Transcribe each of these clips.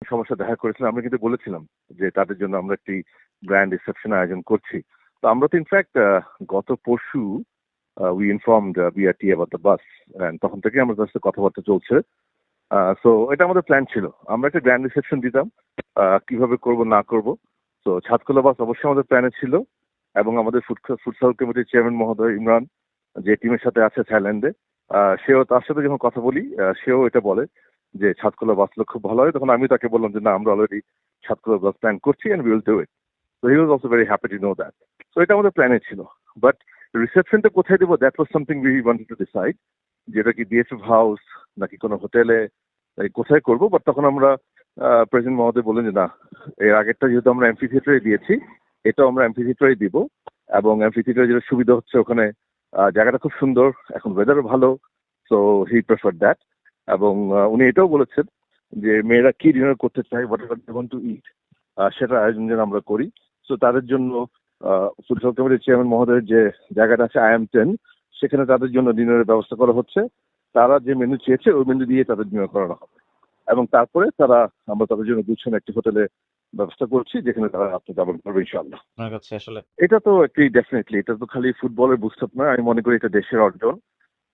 সবার সাথে দেখা করেছিলাম, আমরা কিন্তু বলেছিলাম যে তাদের জন্য আমরা একটি গ্র্যান্ড রিসেপশন আয়োজন করছি। তো আমরা তো ইনফ্যাক্ট গত পরশু we informed BRT about the bus, তখন থেকে আমাদের সাথে কথাবার্তা চলছে। সো এটা আমাদের প্ল্যান ছিল, আমরা একটা গ্র্যান্ড রিসেপশন দিতাম, কিভাবে করব না করব। তো ছাদখোলা বাস অবশ্যই আমাদের প্ল্যানে ছিল, এবং আমাদের ফুটসাল কমিটির চেয়ারম্যান মহোদয় ইমরান, যে টিমের সাথে আছে থাইল্যান্ডে, সেও, তার সাথে যখন কথা বলি সেও এটা বলে যে ছাদখোলা বাসগুলো খুব ভালো হয়। তখন আমি তাকে বললাম যে না, আমরা অলরেডি ছাদখোলা বাস প্ল্যান করছি and we will do it. So he was also very happy to know that. সো এটা আমাদের প্ল্যানে ছিল, বাট রিসেপশনটা কোথায় দেবো that was something we wanted to decide, যেটা কি ডিএফএফ হাউস নাকি কোনো হোটেলে, কোথায় করবো। বাট তখন আমরা প্রেসিডেন্ট মহোদয় বললেন যে না, এর আগেরটা যেহেতু আমরা এমফি থিয়েটারে দিয়েছি, এটাও আমরা এমফি থিয়েটারেই দিব। এবং এমফি থিয়েটারে যেটা সুবিধা হচ্ছে, ওখানে জায়গাটা খুব সুন্দর, এখন ওয়েদারও ভালো। So he prefer that. এবং উনি এটাও বলেছেন যে মেয়েরা কি ডিনার করতে চায়, whatever they want to eat, সেটা আয়োজন যেন আমরা করি। সো তাদের জন্য ফুটবল কমিটির চেয়ারম্যান মহোদয়ের যে জায়গাটা আছে IM10, সেখানে তাদের জন্য ডিনারের ব্যবস্থা করা হচ্ছে। তারা যে মেনু চেয়েছে ওই মেনু দিয়ে তাদের ডিনার করানো হবে, এবং তারপরে আমরা তাদের জন্য গুছিয়ে একটি হোটেলে ব্যবস্থা করছি, যেখানে তারা আপনি যাবেন করবে ইনশাআল্লাহ। আসলে এটা তো একটি ডেফিনেটলি, এটা তো খালি ফুটবলের বুস্ট আপ নয়, আমি মনে করি এটা দেশের অর্জন।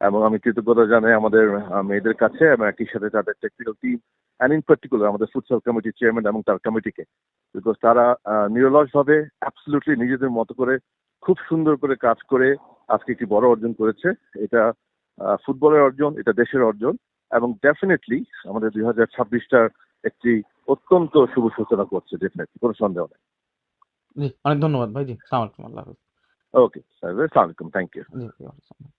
এবং আমি কৃতজ্ঞতা জানাই আমাদের মেয়েদের কাছে, এবং একই সাথে তাদের technical team, and in particular আমাদের ফুটসাল কমিটির চেয়ারম্যান এবং তার কমিটিকে, বিকজ তারা নিরলসভাবে অ্যাবসলিউটলি নিজেদের মতো করে খুব সুন্দর করে কাজ করে আজকে একটি বড় অর্জন করেছে। এটা ফুটবলের অর্জন, এটা দেশের অর্জন, এবং ডেফিনেটলি আমাদের 2026টার একটি অত্যন্ত শুভ সূচনা করছে, ডেফিনেটলি, কোনো সন্দেহ নেই। জি, অনেক ধন্যবাদ ভাই। জি, আসসালামু আলাইকুম। আল্লাহ হাফেজ। ওকে স্যার, আসসালামু আলাইকুম, থ্যাংক ইউ। জি, জি, ওয়ালাইকুম আসসালাম।